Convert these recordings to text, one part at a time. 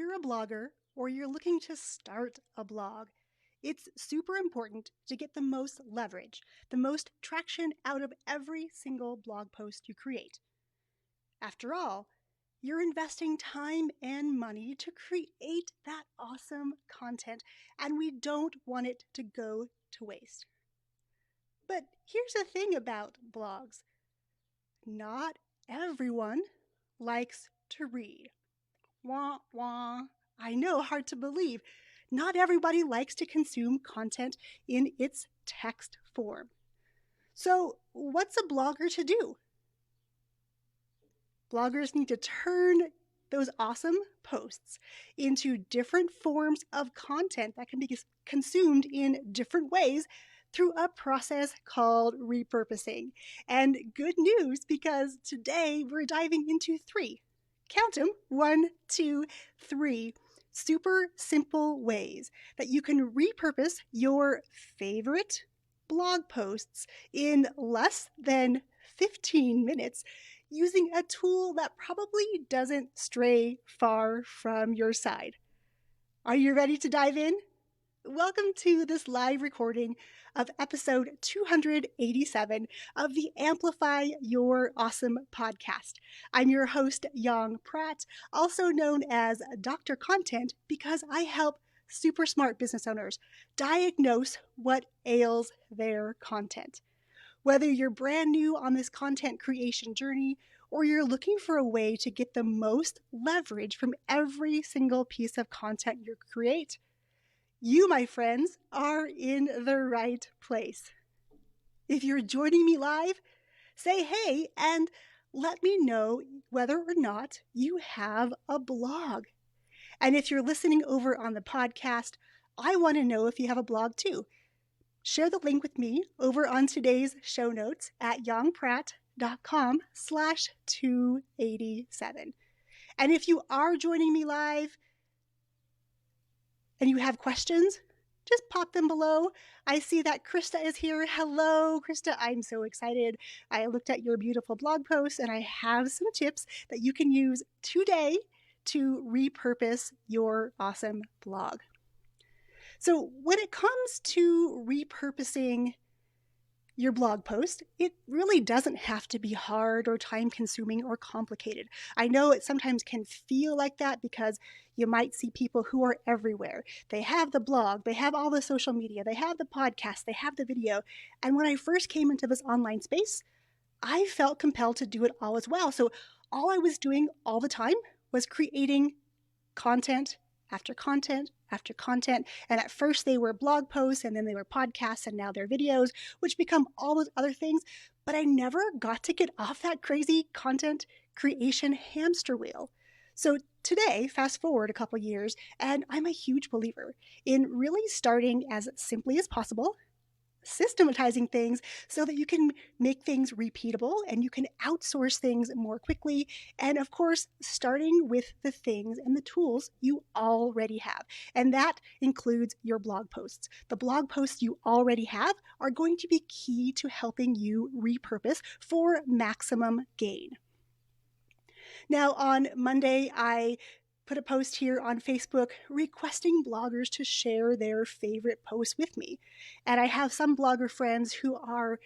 you're a blogger or you're looking to start a blog, it's super important to get the most leverage, the most traction out of every single blog post you create. After all, you're investing time and money to create that awesome content, and we don't want it to go to waste. But here's the thing about blogs. Not everyone likes to read. Wah, wah. I know, hard to believe. Not everybody likes to consume content in its text form. So, what's a blogger to do? Bloggers need to turn those awesome posts into different forms of content that can be consumed in different ways through a process called repurposing. And good news, because today we're diving into 3. Count them, 1, 2, 3 super simple ways that you can repurpose your favorite blog posts in less than 15 minutes using a tool that probably doesn't stray far from your side. Are you ready to dive in? Welcome to this live recording of episode 287 of the Amplify Your Awesome Podcast. I'm your host, Yong Pratt, also known as Dr. Content, because I help super smart business owners diagnose what ails their content. Whether you're brand new on this content creation journey or you're looking for a way to get the most leverage from every single piece of content you create, you, my friends, are in the right place. If you're joining me live, say hey and let me know whether or not you have a blog. And if you're listening over on the podcast, I want to know if you have a blog too. Share the link with me over on today's show notes at yongpratt.com/287. And if you are joining me live, and you have questions, just pop them below. I see that Krista is here. Hello, Krista. I'm so excited. I looked at your beautiful blog post and I have some tips that you can use today to repurpose your awesome blog. So when it comes to repurposing your blog post, it really doesn't have to be hard or time-consuming or complicated. I know it sometimes can feel like that because you might see people who are everywhere. They have the blog, they have all the social media, they have the podcast, they have the video. And when I first came into this online space, I felt compelled to do it all as well. So all I was doing all the time was creating content after content after content. And at first they were blog posts and then they were podcasts and now they're videos, which become all those other things. But I never got to get off that crazy content creation hamster wheel. So today, fast forward a couple years, and I'm a huge believer in really starting as simply as possible, systematizing things so that you can make things repeatable and you can outsource things more quickly. And of course, starting with the things and the tools you already have. And that includes your blog posts. The blog posts you already have are going to be key to helping you repurpose for maximum gain. Now, on Monday, I put a post here on Facebook requesting bloggers to share their favorite posts with me. And I have some blogger friends who are,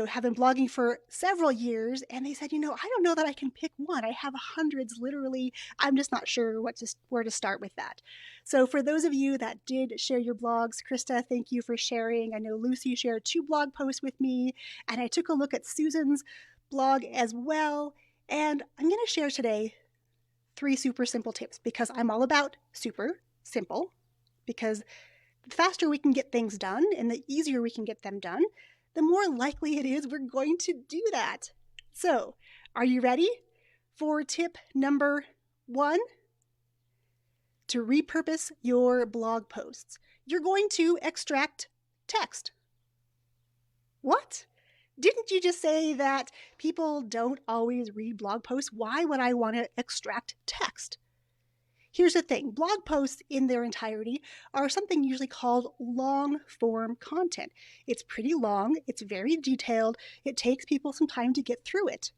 have been blogging for several years, and they said, I don't know that I can pick one. I have hundreds, literally. I'm just not sure where to start with that. So for those of you that did share your blogs, Krista, thank you for sharing. I know Lucy shared 2 blog posts with me, and I took a look at Susan's blog as well. And I'm going to share today 3 super simple tips because I'm all about super simple, because the faster we can get things done and the easier we can get them done, the more likely it is we're going to do that. So, are you ready for tip number 1? To repurpose your blog posts, you're going to extract text. What? Didn't you just say that people don't always read blog posts? Why would I want to extract text? Here's the thing. Blog posts in their entirety are something usually called long-form content. It's pretty long. It's very detailed. It takes people some time to get through it.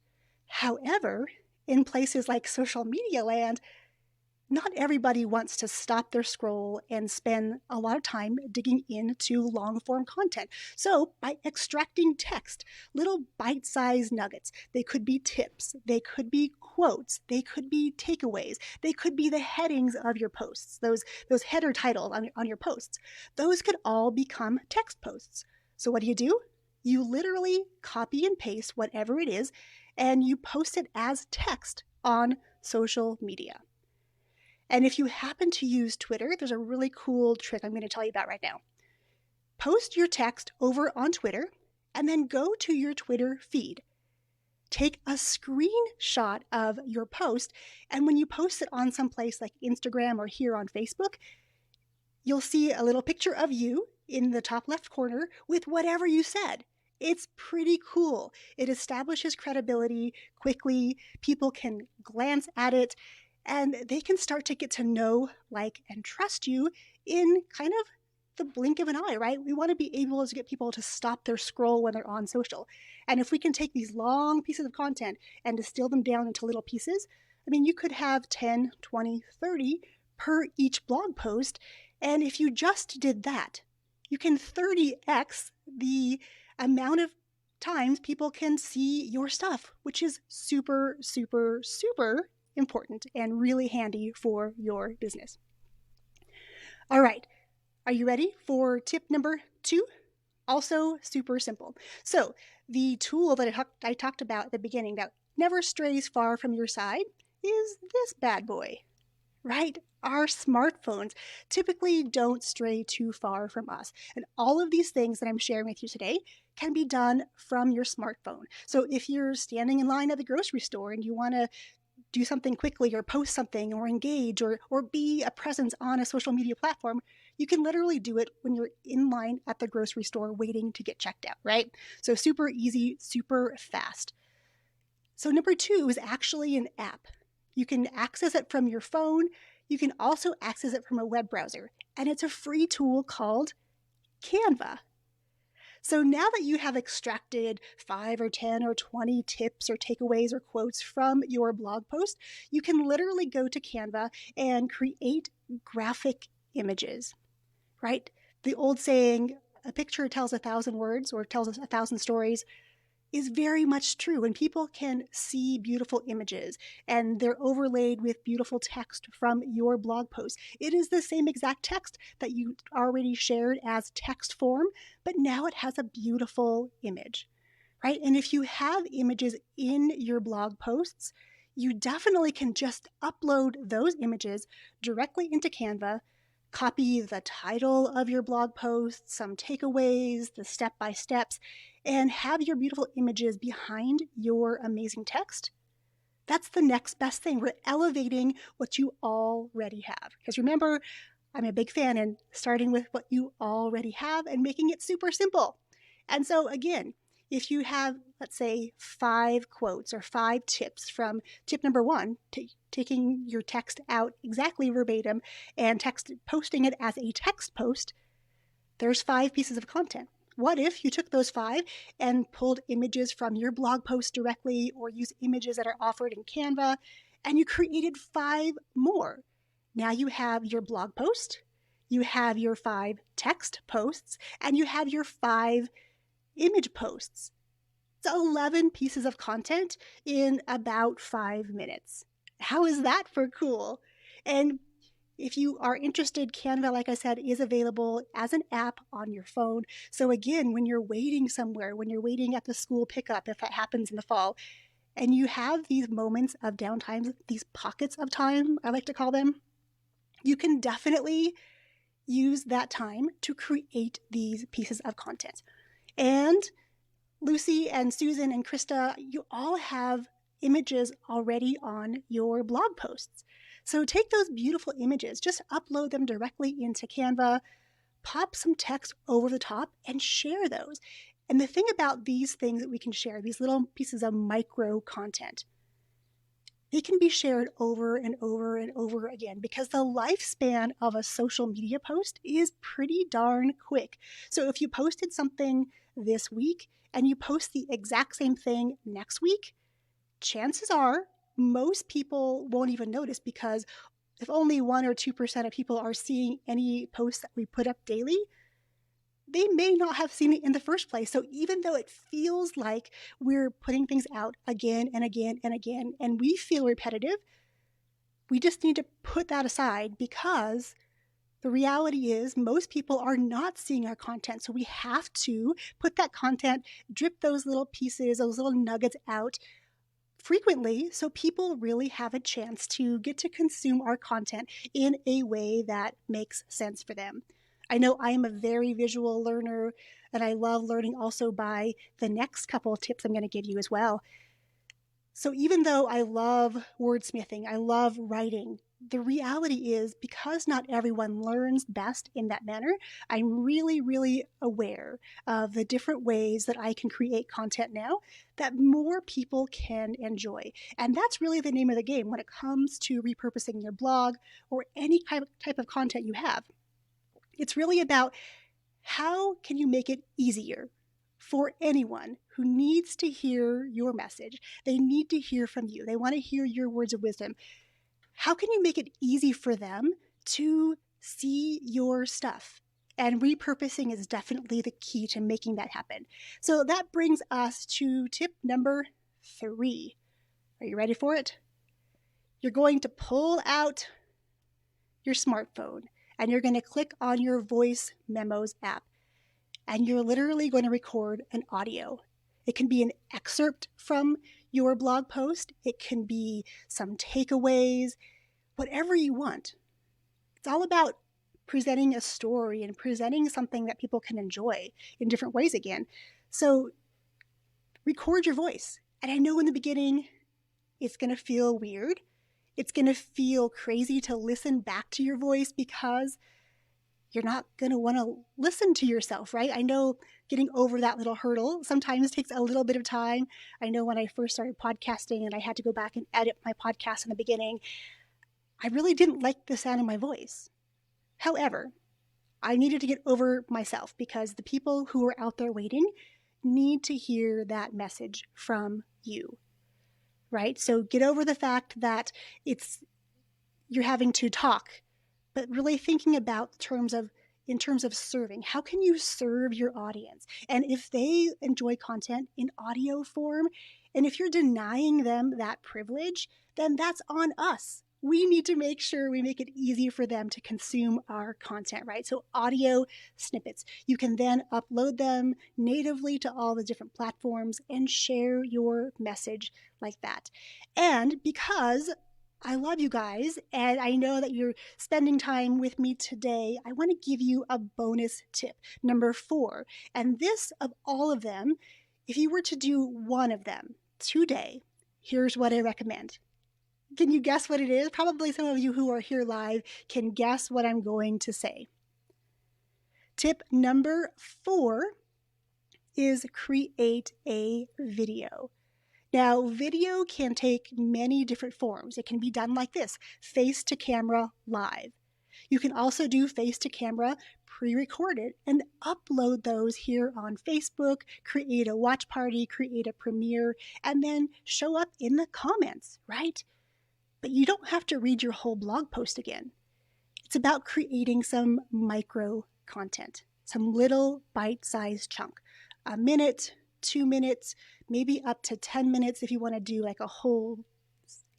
However, in places like social media land, not everybody wants to stop their scroll and spend a lot of time digging into long form content. So by extracting text, little bite-sized nuggets, they could be tips, they could be quotes, they could be takeaways, they could be the headings of your posts, those header titles on your posts. Those could all become text posts. So what do? You literally copy and paste whatever it is, and you post it as text on social media. And if you happen to use Twitter, there's a really cool trick I'm going to tell you about right now. Post your text over on Twitter and then go to your Twitter feed. Take a screenshot of your post, and when you post it on some place like Instagram or here on Facebook, you'll see a little picture of you in the top left corner with whatever you said. It's pretty cool. It establishes credibility quickly. People can glance at it, and they can start to get to know, like, and trust you in kind of the blink of an eye, right? We want to be able to get people to stop their scroll when they're on social. And if we can take these long pieces of content and distill them down into little pieces, I mean, you could have 10, 20, 30 per each blog post. And if you just did that, you can 30x the amount of times people can see your stuff, which is super, super, super important and really handy for your business. All right. Are you ready for tip number 2? Also super simple. So the tool that I talked about at the beginning that never strays far from your side is this bad boy, right? Our smartphones typically don't stray too far from us. And all of these things that I'm sharing with you today can be done from your smartphone. So if you're standing in line at the grocery store and you want to do something quickly or post something or engage or be a presence on a social media platform, you can literally do it when you're in line at the grocery store waiting to get checked out, right? So super easy, super fast. So number 2 is actually an app. You can access it from your phone. You can also access it from a web browser, and it's a free tool called Canva. So now that you have extracted 5 or 10 or 20 tips or takeaways or quotes from your blog post, you can literally go to Canva and create graphic images, right? The old saying, a picture tells 1,000 words or tells us 1,000 stories, is very much true. When people can see beautiful images and they're overlaid with beautiful text from your blog post, it is the same exact text that you already shared as text form, but now it has a beautiful image, right? And if you have images in your blog posts, you definitely can just upload those images directly into Canva, copy the title of your blog post, some takeaways, the step-by-steps, and have your beautiful images behind your amazing text. That's the next best thing. We're elevating what you already have. Because remember, I'm a big fan in starting with what you already have and making it super simple. And so again, if you have, let's say, 5 quotes or 5 tips from tip number 1, taking your text out exactly verbatim and posting it as a text post, there's 5 pieces of content. What if you took those 5 and pulled images from your blog post directly or use images that are offered in Canva and you created 5 more? Now you have your blog post, you have your 5 text posts, and you have your 5 image posts. It's 11 pieces of content in about 5 minutes. How is that for cool? And if you are interested, Canva, like I said, is available as an app on your phone. So again, when you're waiting somewhere, when you're waiting at the school pickup, if that happens in the fall, and you have these moments of downtime, these pockets of time, I like to call them, you can definitely use that time to create these pieces of content. And Lucy and Susan and Krista, you all have images already on your blog posts. So take those beautiful images, just upload them directly into Canva, pop some text over the top, and share those. And the thing about these things that we can share, these little pieces of micro content, they can be shared over and over and over again because the lifespan of a social media post is pretty darn quick. So if you posted something this week and you post the exact same thing next week, chances are most people won't even notice because if only 1 or 2% of people are seeing any posts that we put up daily, they may not have seen it in the first place. So even though it feels like we're putting things out again and again and again, and we feel repetitive, we just need to put that aside, because the reality is most people are not seeing our content. So we have to put that content, drip those little pieces, those little nuggets out frequently, so people really have a chance to get to consume our content in a way that makes sense for them. I know I'm a very visual learner, and I love learning also by the next couple of tips I'm going to give you as well. So even though I love wordsmithing, I love writing, the reality is, because not everyone learns best in that manner, I'm really, really aware of the different ways that I can create content now that more people can enjoy. And that's really the name of the game when it comes to repurposing your blog or any type of content you have. It's really about how can you make it easier for anyone who needs to hear your message. They need to hear from you. They want to hear your words of wisdom. How can you make it easy for them to see your stuff? And repurposing is definitely the key to making that happen. So that brings us to tip number 3. Are you ready for it? You're going to pull out your smartphone and you're going to click on your voice memos app. And you're literally going to record an audio. It can be an excerpt from your blog post. It can be some takeaways, whatever you want. It's all about presenting a story and presenting something that people can enjoy in different ways again. So record your voice. And I know in the beginning, it's going to feel weird. It's going to feel crazy to listen back to your voice because you're not going to want to listen to yourself, right? I know getting over that little hurdle sometimes takes a little bit of time. I know when I first started podcasting and I had to go back and edit my podcast in the beginning, I really didn't like the sound of my voice. However, I needed to get over myself because the people who are out there waiting need to hear that message from you, right? So get over the fact that you're having to talk, but really thinking about in terms of serving. How can you serve your audience? And if they enjoy content in audio form, and if you're denying them that privilege, then that's on us. We need to make sure we make it easy for them to consume our content, right? So audio snippets, you can then upload them natively to all the different platforms and share your message like that. And because I love you guys, and I know that you're spending time with me today, I want to give you a bonus tip, number 4. And this, of all of them, if you were to do one of them today, here's what I recommend. Can you guess what it is? Probably some of you who are here live can guess what I'm going to say. Tip number 4 is create a video. Now, video can take many different forms. It can be done like this, face to camera live. You can also do face to camera pre-recorded and upload those here on Facebook, create a watch party, create a premiere, and then show up in the comments, right? But you don't have to read your whole blog post again. It's about creating some micro content, some little bite-sized chunk, a minute, 2 minutes, maybe up to 10 minutes if you want to do like a whole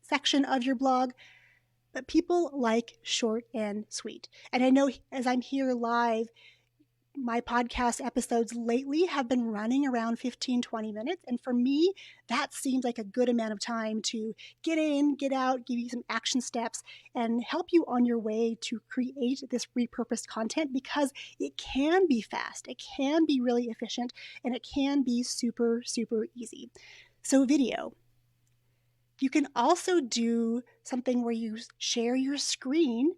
section of your blog. But people like short and sweet. And I know as I'm here live, my podcast episodes lately have been running around 15, 20 minutes. And for me, that seems like a good amount of time to get in, get out, give you some action steps, and help you on your way to create this repurposed content, because it can be fast, it can be really efficient, and it can be super, super easy. So video. You can also do something where you share your screen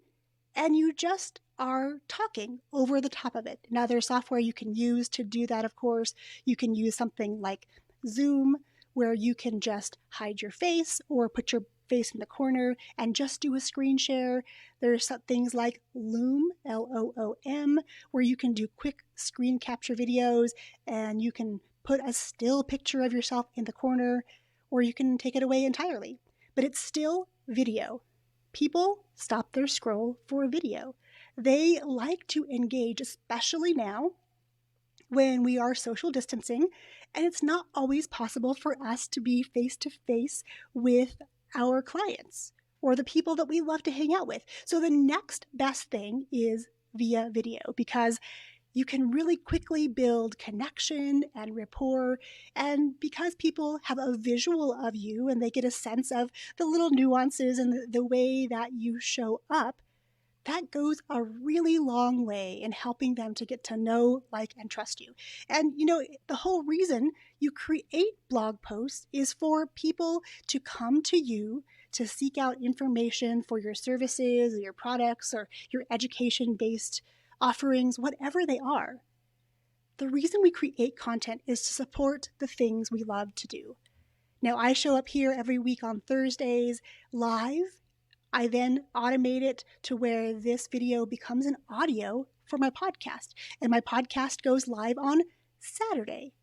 and you just are talking over the top of it. Now, there's software you can use to do that, of course. You can use something like Zoom, where you can just hide your face or put your face in the corner and just do a screen share. There's some things like Loom, Loom, where you can do quick screen capture videos and you can put a still picture of yourself in the corner, or you can take it away entirely. But it's still video. People stop their scroll for a video. They like to engage, especially now when we are social distancing, and it's not always possible for us to be face to face with our clients or the people that we love to hang out with. So the next best thing is via video, because you can really quickly build connection and rapport. And because people have a visual of you and they get a sense of the little nuances and the way that you show up, that goes a really long way in helping them to get to know, like, and trust you. And, the whole reason you create blog posts is for people to come to you to seek out information for your services, or your products, or your education-based offerings, whatever they are. The reason we create content is to support the things we love to do. Now, I show up here every week on Thursdays live. I then automate it to where this video becomes an audio for my podcast, and my podcast goes live on Saturday,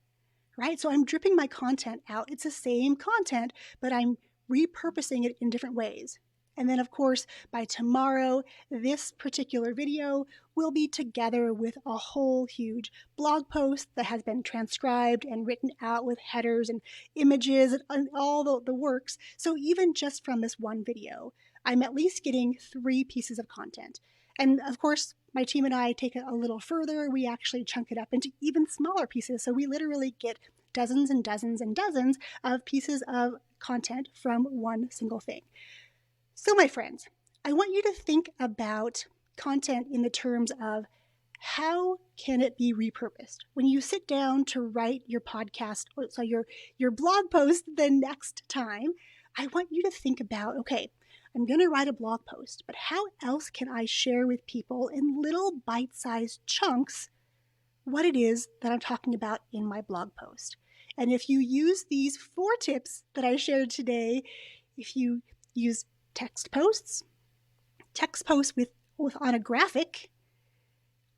right? So I'm dripping my content out. It's the same content, but I'm repurposing it in different ways. And then, of course, by tomorrow, this particular video will be together with a whole huge blog post that has been transcribed and written out with headers and images and all the works. So even just from this one video, I'm at least getting 3 pieces of content. And of course, my team and I take it a little further. We actually chunk it up into even smaller pieces. So we literally get dozens and dozens and dozens of pieces of content from one single thing. So my friends, I want you to think about content in the terms of how can it be repurposed? When you sit down to write your podcast, so your blog post the next time, I want you to think about, okay, I'm going to write a blog post, but how else can I share with people in little bite-sized chunks what it is that I'm talking about in my blog post? And if you use these 4 tips that I shared today, if you use text posts with on a graphic,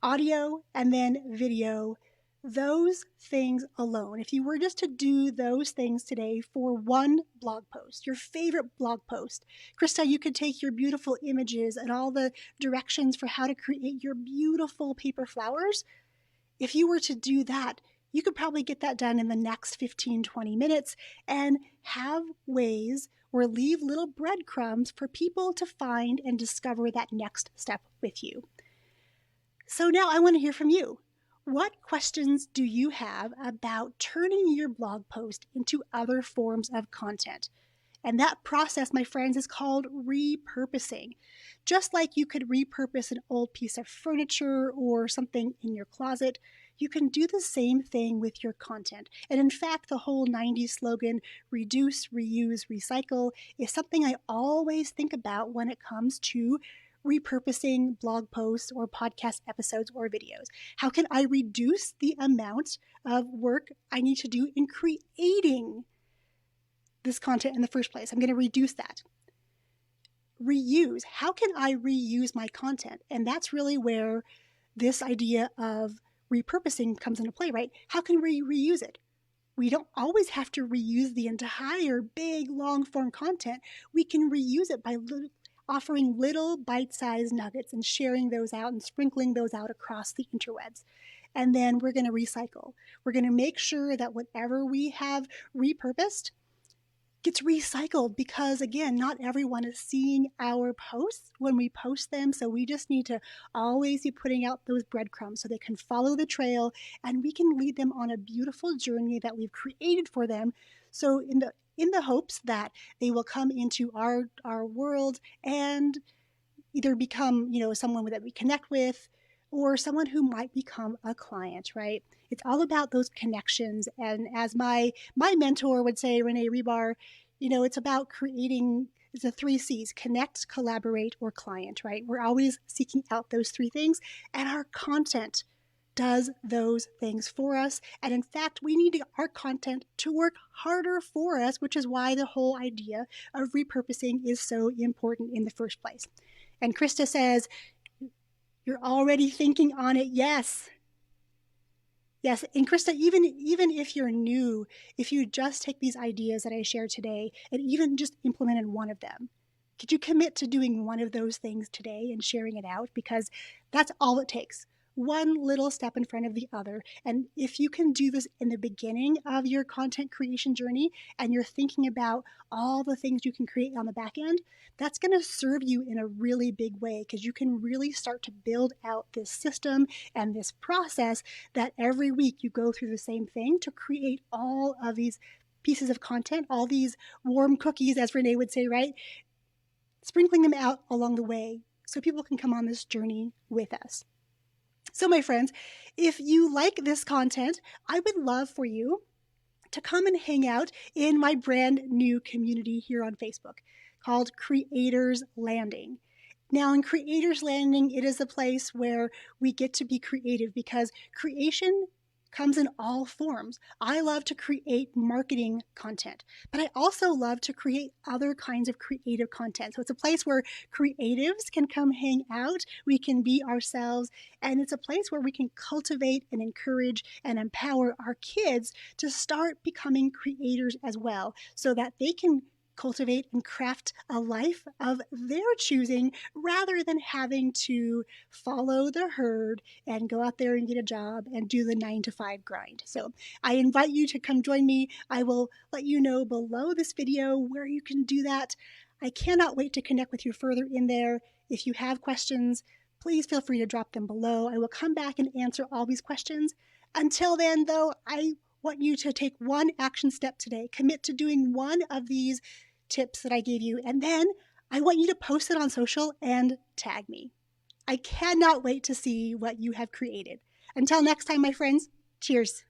audio, and then video, those things alone, if you were just to do those things today for one blog post, your favorite blog post, Krista, you could take your beautiful images and all the directions for how to create your beautiful paper flowers. If you were to do that, you could probably get that done in the next 15, 20 minutes and have ways or leave little breadcrumbs for people to find and discover that next step with you. So now I want to hear from you. What questions do you have about turning your blog post into other forms of content? And that process, my friends, is called repurposing. Just like you could repurpose an old piece of furniture or something in your closet, you can do the same thing with your content. And in fact, the whole 90s slogan, reduce, reuse, recycle, is something I always think about when it comes to repurposing blog posts or podcast episodes or videos. How can I reduce the amount of work I need to do in creating this content in the first place? I'm going to reduce that. Reuse. How can I reuse my content? And that's really where this idea of repurposing comes into play, right? How can we reuse it? We don't always have to reuse the entire big long form content. We can reuse it by offering little bite-sized nuggets and sharing those out and sprinkling those out across the interwebs. And then we're going to recycle. We're going to make sure that whatever we have repurposed gets recycled, because again, not everyone is seeing our posts when we post them. So we just need to always be putting out those breadcrumbs so they can follow the trail and we can lead them on a beautiful journey that we've created for them. So in the hopes that they will come into our world and either become, someone that we connect with, or someone who might become a client, right? It's all about those connections. And as my mentor would say, Renee Rebar, it's about creating the 3 C's: connect, collaborate, or client, right? We're always seeking out those 3 things, and our content does those things for us. And in fact, we need our content to work harder for us, which is why the whole idea of repurposing is so important in the first place. And Krista says, you're already thinking on it. Yes. Yes. And Krista, even if you're new, if you just take these ideas that I shared today and even just implemented one of them, Could you commit to doing one of those things today and sharing it out? Because that's all it takes. One little step in front of the other. And if you can do this in the beginning of your content creation journey and you're thinking about all the things you can create on the back end, that's going to serve you in a really big way because you can really start to build out this system and this process that every week you go through the same thing to create all of these pieces of content, all these warm cookies, as Renee would say, right? Sprinkling them out along the way so people can come on this journey with us. So, my friends, if you like this content, I would love for you to come and hang out in my brand new community here on Facebook called Creators Landing. Now, in Creators Landing, it is a place where we get to be creative because creation comes in all forms. I love to create marketing content, but I also love to create other kinds of creative content. So it's a place where creatives can come hang out, we can be ourselves, and it's a place where we can cultivate and encourage and empower our kids to start becoming creators as well so that they can cultivate and craft a life of their choosing rather than having to follow the herd and go out there and get a job and do the 9-to-5 grind. So I invite you to come join me. I will let you know below this video where you can do that. I cannot wait to connect with you further in there. If you have questions, please feel free to drop them below. I will come back and answer all these questions. Until then, though, I want you to take one action step today. Commit to doing one of these tips that I gave you, and then I want you to post it on social and tag me. I cannot wait to see what you have created. Until next time, my friends, cheers.